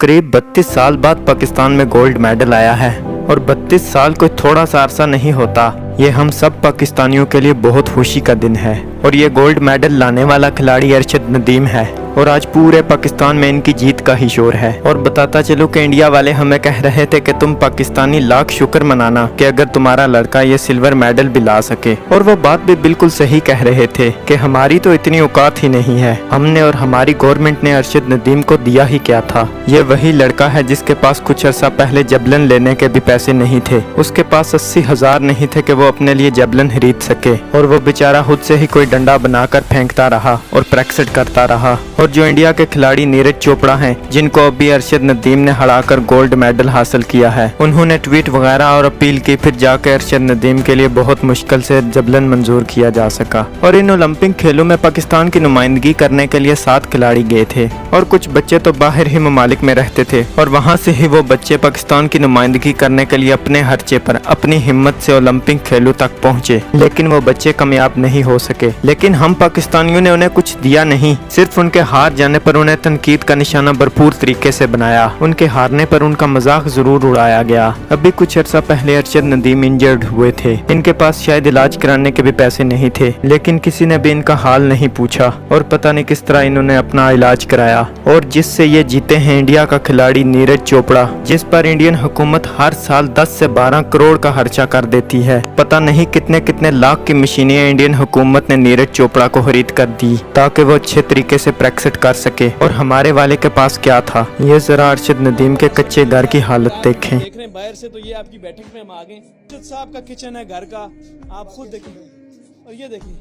करीब 32 साल बाद पाकिस्तान में गोल्ड मेडल आया है और 32 साल कोई थोड़ा सा अरसा नहीं होता। ये हम सब पाकिस्तानियों के लिए बहुत खुशी का दिन है और ये गोल्ड मेडल लाने वाला खिलाड़ी अरशद नदीम है और आज पूरे पाकिस्तान में इनकी जीत का ही शोर है। और बताता चलूं कि इंडिया वाले हमें कह रहे थे कि तुम पाकिस्तानी लाख शुक्र मनाना कि अगर तुम्हारा लड़का ये सिल्वर मेडल भी ला सके। और वो बात भी बिल्कुल सही कह रहे थे कि हमारी तो इतनी औकात ही नहीं है। हमने और हमारी गवर्नमेंट ने अरशद नदीम को दिया ही क्या था। ये वही लड़का है जिसके पास कुछ अर्सा पहले जबलन लेने के भी पैसे नहीं थे। उसके पास 80,000 नहीं थे कि वो अपने लिए जबलन खरीद सके और वो बेचारा खुद से ही कोई डंडा बनाकर फेंकता रहा और प्रैक्टिस करता रहा। और जो इंडिया के खिलाड़ी नीरज चोपड़ा हैं, जिनको अभी अरशद नदीम ने हराकर गोल्ड मेडल हासिल किया है, उन्होंने ट्वीट वगैरह और अपील की, फिर जाकर अरशद नदीम के लिए बहुत मुश्किल से जबलन मंजूर किया जा सका। और इन ओलंपिक खेलों में पाकिस्तान की नुमाइंदगी करने के लिए 7 खिलाड़ी गए थे और कुछ बच्चे तो बाहर ही ममालिक में रहते थे और वहाँ से ही वो बच्चे पाकिस्तान की नुमाइंदगी करने के लिए अपने खर्चे पर अपनी हिम्मत से ओलंपिक खेलों तक पहुँचे, लेकिन वो बच्चे कामयाब नहीं हो सके। लेकिन हम पाकिस्तानियों ने उन्हें कुछ दिया नहीं, सिर्फ उनके हार जाने पर उन्हें तनकीद का निशाना भरपूर तरीके से बनाया। उनके हारने पर उनका मजाक जरूर उड़ाया गया। अभी कुछ अर्सा पहले अरशद नदीम इंजर्ड हुए थे। इनके पास शायद इलाज कराने के भी पैसे नहीं थे, लेकिन किसी ने भी इनका हाल नहीं पूछा और पता नहीं किस तरह इन्होंने अपना इलाज कराया। और जिससे ये जीते हैं इंडिया का खिलाड़ी नीरज चोपड़ा, जिस पर इंडियन हुकूमत हर साल 10 से 12 करोड़ का खर्चा कर देती है। पता नहीं कितने कितने लाख की मशीनें इंडियन हुकूमत ने नीरज चोपड़ा को खरीद कर दी ताकि वो अच्छे तरीके से प्रैक्टिस कर सके। और हमारे वाले के पास क्या था, ये जरा अरशद नदीम के कच्चे घर की हालत देखें। देख रहे हैं बाहर से, तो ये आपकी बैठक में हम आ गए। अरशद साहब का किचन है घर का, आप खुद देखें। और ये देखिए,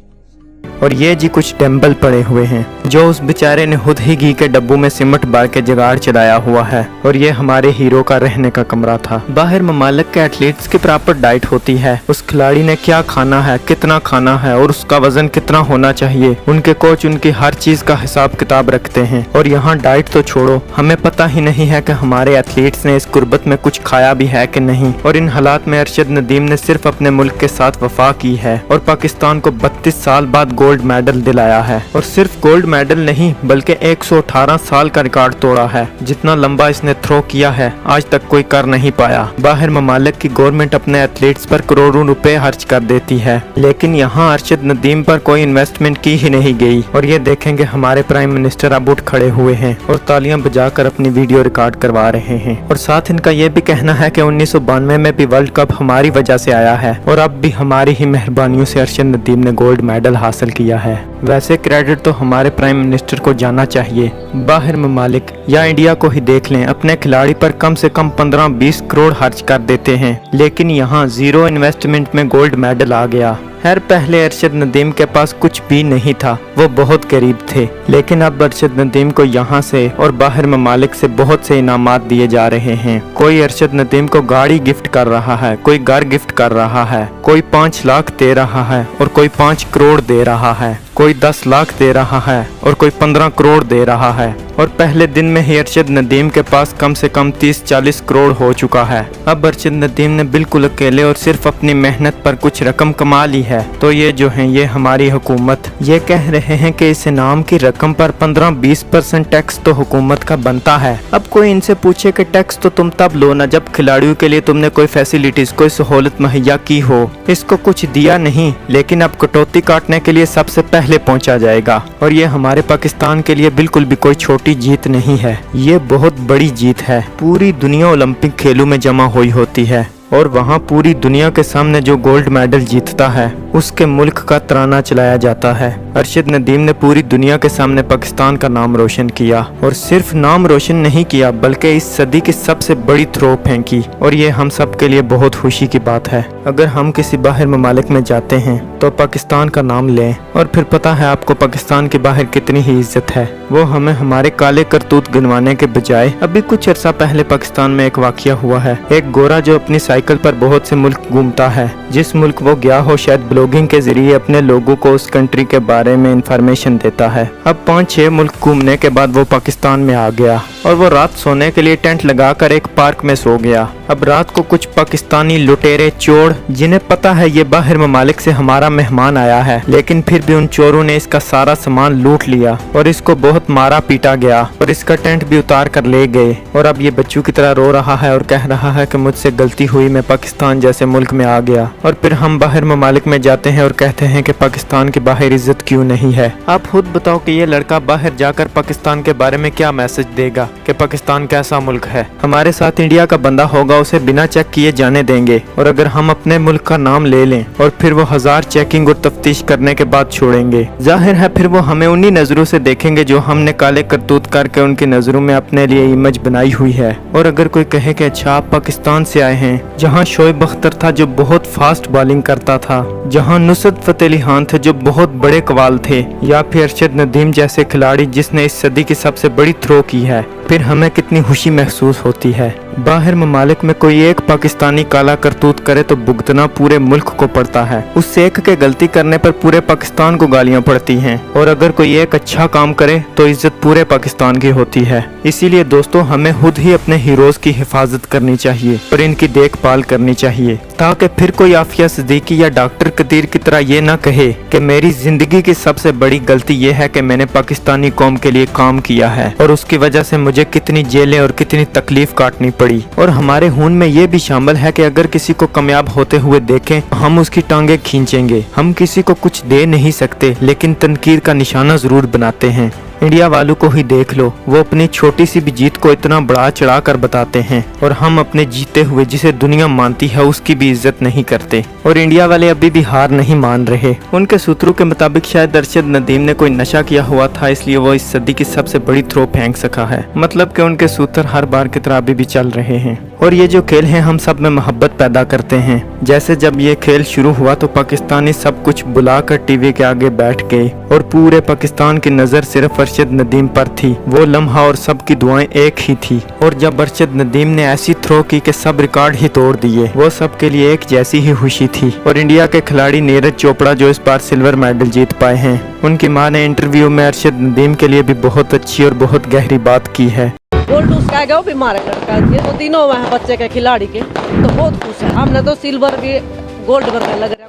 और ये जी कुछ डंबल पड़े हुए हैं जो उस बेचारे ने खुद ही घी के डब्बों में सिमट भर के जुगाड़ चलाया हुआ है। और ये हमारे हीरो का रहने का कमरा था। बाहर ममालिक के एथलीट्स की प्रॉपर डाइट होती है, उस खिलाड़ी ने क्या खाना है, कितना खाना है और उसका वजन कितना होना चाहिए। उनके कोच उनकी हर चीज का हिसाब किताब रखते हैं। और यहाँ डाइट तो छोड़ो, हमें पता ही नहीं है कि हमारे एथलीट्स ने इस गुर्बत में कुछ खाया भी है कि नहीं। और इन हालात में अरशद नदीम ने सिर्फ अपने मुल्क के साथ वफा की है और पाकिस्तान को 32 साल बाद गोल्ड मेडल दिलाया है। और सिर्फ गोल्ड मेडल नहीं बल्कि 118 साल का रिकॉर्ड तोड़ा है। जितना लंबा इसने थ्रो किया है आज तक कोई कर नहीं पाया। बाहर ममालिक की गवर्नमेंट अपने एथलीट्स पर करोड़ों रुपए खर्च कर देती है, लेकिन यहाँ अरशद नदीम पर कोई इन्वेस्टमेंट की ही नहीं गई। और ये देखेंगे हमारे प्राइम मिनिस्टर अब उठ खड़े हुए हैं और तालियां बजाकर अपनी वीडियो रिकॉर्ड करवा रहे हैं। और साथ इनका ये भी कहना है कि 1992 में भी वर्ल्ड कप हमारी वजह से आया है और अब भी हमारी ही मेहरबानियों से अरशद नदीम ने गोल्ड मेडल हासिल किया है। वैसे क्रेडिट तो हमारे प्राइम मिनिस्टर को जाना चाहिए। बाहर ममालिक या इंडिया को ही देख लें, अपने खिलाड़ी पर कम से कम 15-20 करोड़ खर्च कर देते हैं, लेकिन यहाँ जीरो इन्वेस्टमेंट में गोल्ड मेडल आ गया। खैर पहले अरशद नदीम के पास कुछ भी नहीं था, वो बहुत गरीब थे, लेकिन अब अरशद नदीम को यहाँ से और बाहर ममालिक से बहुत से इनामात दिए जा रहे हैं। कोई अरशद नदीम को गाड़ी गिफ्ट कर रहा है, कोई घर गिफ्ट कर रहा है, कोई 5 लाख दे रहा है और कोई 5 करोड़ दे रहा है, कोई 10 लाख दे रहा है और कोई 15 करोड़ दे रहा है। और पहले दिन में ही अरशद नदीम के पास कम से कम 30-40 करोड़ हो चुका है। अब अरशद नदीम ने बिल्कुल अकेले और सिर्फ अपनी मेहनत पर कुछ रकम कमा ली है। तो ये जो है ये हमारी हुकूमत ये कह रहे हैं कि इस इनाम की रकम पर 15-20% टैक्स तो हुकूमत का बनता है। अब कोई इनसे पूछे कि टैक्स तो तुम तब लो ना जब खिलाड़ियों के लिए तुमने कोई फैसिलिटीज, कोई सहूलत मुहैया की हो। इसको कुछ दिया नहीं, लेकिन अब कटौती काटने के लिए सबसे पहले पहुंचा जाएगा। और ये हमारे पाकिस्तान के लिए बिल्कुल भी कोई छोटी जीत नहीं है, ये बहुत बड़ी जीत है। पूरी दुनिया ओलंपिक खेलों में जमा हुई होती है और वहाँ पूरी दुनिया के सामने जो गोल्ड मेडल जीतता है उसके मुल्क का तराना चलाया जाता है। अरशद नदीम ने पूरी दुनिया के सामने पाकिस्तान का नाम रोशन किया और सिर्फ नाम रोशन नहीं किया बल्कि इस सदी की सबसे बड़ी थ्रो फेंकी। और ये हम सब के लिए बहुत खुशी की बात है। अगर हम किसी बाहर ममालिक में जाते हैं तो पाकिस्तान का नाम लें और फिर पता है आपको पाकिस्तान के बाहर कितनी ही इज्जत है। वो हमें हमारे काले करतूत गिनवाने के बजाय, अभी कुछ अर्सा पहले पाकिस्तान में एक वाकया हुआ है। एक गोरा जो अपनी साइकिल पर बहुत से मुल्क घूमता है। जिस मुल्क वो गया हो शायद ब्लॉगिंग के जरिए अपने लोगों को उस कंट्री के बारे में इंफॉर्मेशन देता है। अब 5-6 मुल्क घूमने के बाद वो पाकिस्तान में आ गया और वो रात सोने के लिए टेंट लगाकर एक पार्क में सो गया। अब रात को कुछ पाकिस्तानी लुटेरे चोर, जिन्हें पता है ये बाहर ममालिक से हमारा मेहमान आया है, लेकिन फिर भी उन चोरों ने इसका सारा सामान लूट लिया और इसको बहुत मारा पीटा गया और इसका टेंट भी उतार कर ले गए। और अब ये बच्चों की तरह रो रहा है और कह रहा है कि मुझसे गलती हुई, मैं पाकिस्तान जैसे मुल्क में आ गया। और फिर हम बाहर ममालिक में जाते हैं और कहते हैं कि पाकिस्तान के बाहर इज्जत क्यों नहीं है। आप खुद बताओ कि ये लड़का बाहर जाकर पाकिस्तान के बारे में क्या मैसेज देगा कि पाकिस्तान कैसा मुल्क है। हमारे साथ इंडिया का बंदा होगा उसे बिना चेक किए जाने देंगे, और अगर हम अपने मुल्क का नाम ले लें और फिर वो 1000 चेकिंग और तफ्तीश करने के बाद छोड़ेंगे। जाहिर है फिर वो हमें उन्हीं नजरों से देखेंगे जो हमने काले करतूत करके उनकी नजरों में अपने लिए इमेज बनाई हुई है। और अगर कोई कहे कि अच्छा आप पाकिस्तान से आए हैं, जहाँ शोएब अख्तर था जो बहुत फास्ट बॉलिंग करता था, जहाँ नुसरत फतेह अली खान थे जो बहुत बड़े कवाल थे, या फिर अरशद नदीम जैसे खिलाड़ी जिसने इस सदी की सबसे बड़ी थ्रो की है, फिर हमें कितनी खुशी महसूस होती है। बाहर ममालिक में कोई एक पाकिस्तानी काला करतूत करे तो भुगतना पूरे मुल्क को पड़ता है। उससे एक के गलती करने पर पूरे पाकिस्तान को गालियां पड़ती हैं, और अगर कोई एक अच्छा काम करे तो इज्जत पूरे पाकिस्तान की होती है। इसीलिए दोस्तों हमें खुद ही अपने हीरोज की हिफाजत करनी चाहिए और इनकी देखभाल करनी चाहिए, ताकि फिर कोई आफिया सिद्दीकी या डॉक्टर कदीर की तरह ये ना कहे कि मेरी जिंदगी की सबसे बड़ी गलती ये है कि मैंने पाकिस्तानी कौम के लिए काम किया है और उसकी वजह से मुझे कितनी जेलें और कितनी तकलीफ काटनी पड़ी। और हमारे खून में ये भी शामिल है कि अगर किसी को कामयाब होते हुए देखें हम उसकी टांगे खींचेंगे। हम किसी को कुछ दे नहीं सकते, लेकिन तनकीर का निशाना जरूर बनाते हैं। इंडिया वालों को ही देख लो, वो अपनी छोटी सी भी जीत को इतना बढ़ा चढ़ा कर बताते हैं, और हम अपने जीते हुए जिसे दुनिया मानती है उसकी भी इज्जत नहीं करते। और इंडिया वाले अभी भी हार नहीं मान रहे। उनके सूत्रों के मुताबिक शायद अरशद नदीम ने कोई नशा किया हुआ था, इसलिए वो इस सदी की सबसे बड़ी थ्रो फेंक सका है। मतलब कि उनके सूत्र हर बार की तरह अभी भी चल रहे हैं। और ये जो खेल है हम सब में मोहब्बत पैदा करते हैं। जैसे जब ये खेल शुरू हुआ तो पाकिस्तानी सब कुछ बुलाकर टीवी के आगे बैठ गए और पूरे पाकिस्तान की नजर सिर्फ अरशद नदीम पर थी। वो लम्हा और सबकी दुआएं एक ही थी। और जब अरशद नदीम ने ऐसी थ्रो की कि सब रिकॉर्ड ही तोड़ दिए, वो सबके लिए एक जैसी ही खुशी थी। और इंडिया के खिलाड़ी नीरज चोपड़ा जो इस बार सिल्वर मेडल जीत पाए हैं, उनकी मां ने इंटरव्यू में अरशद नदीम के लिए भी बहुत अच्छी और बहुत गहरी बात की है। गोल्ड उसका गया, वो भी मारा लड़का ये तो तीनों हुए हैं बच्चे के खिलाड़ी के, तो बहुत खुश है। हमने तो सिल्वर भी गोल्ड बनने लग रहा।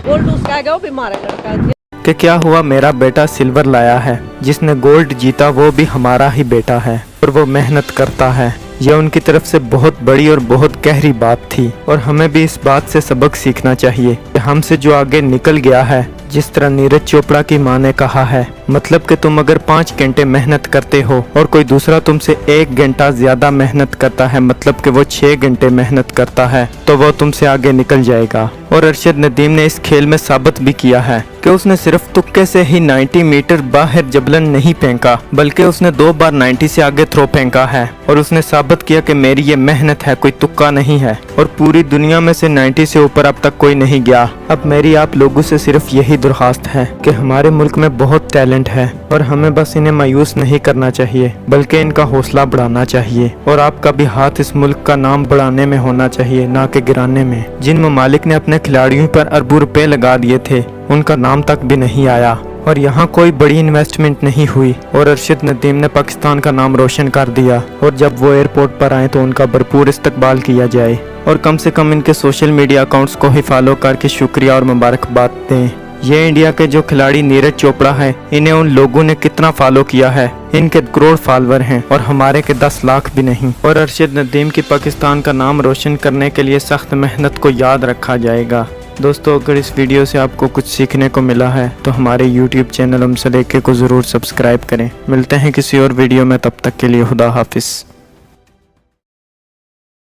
गोल्ड उसका गया, वो भी मारा लड़का कि क्या हुआ मेरा बेटा सिल्वर लाया है, जिसने गोल्ड जीता वो भी हमारा ही बेटा है और वो मेहनत करता है। यह उनकी तरफ से बहुत बड़ी और बहुत गहरी बात थी, और हमें भी इस बात से सबक सीखना चाहिए कि हमसे जो आगे निकल गया है, जिस तरह नीरज चोपड़ा की मां ने कहा है, मतलब कि तुम अगर 5 घंटे मेहनत करते हो और कोई दूसरा तुमसे 1 घंटा ज्यादा मेहनत करता है, मतलब कि वो 6 घंटे मेहनत करता है, तो वो तुमसे आगे निकल जाएगा। और अरशद नदीम ने इस खेल में साबित भी किया है कि उसने सिर्फ तुक्के से ही 90 मीटर बाहर जबलन नहीं फेंका, बल्कि उसने 2 बार 90 से आगे थ्रो फेंका है। और उसने साबित किया कि मेरी ये मेहनत है, कोई तुक्का नहीं है। और पूरी दुनिया में से 90 से ऊपर अब तक कोई नहीं गया। अब मेरी आप लोगों से सिर्फ यही दरख्वास्त है कि हमारे मुल्क में बहुत टैलेंट है, और हमें बस इन्हें मायूस नहीं करना चाहिए, बल्कि इनका हौसला बढ़ाना चाहिए। और आपका भी हाथ इस मुल्क का नाम बढ़ाने में होना चाहिए, ना कि गिराने में। जिन ममालिक ने अपने खिलाड़ियों पर अरबों रुपए लगा दिए थे, उनका नाम तक भी नहीं आया, और यहाँ कोई बड़ी इन्वेस्टमेंट नहीं हुई, और अरशद नदीम ने पाकिस्तान का नाम रोशन कर दिया। और जब वो एयरपोर्ट पर आए तो उनका भरपूर इस्तकबाल किया जाए, और कम से कम इनके सोशल मीडिया अकाउंट्स को ही फॉलो करके शुक्रिया और मुबारकबाद दें। ये इंडिया के जो खिलाड़ी नीरज चोपड़ा है, इन्हें उन लोगों ने कितना फॉलो किया है, इनके करोड़ फॉलोअर हैं और हमारे के 10 लाख भी नहीं। और अरशद नदीम की पाकिस्तान का नाम रोशन करने के लिए सख्त मेहनत को याद रखा जाएगा। दोस्तों अगर इस वीडियो से आपको कुछ सीखने को मिला है तो हमारे YouTube चैनल हमसे लेके को ज़रूर सब्सक्राइब करें। मिलते हैं किसी और वीडियो में, तब तक के लिए खुदा हाफिज़।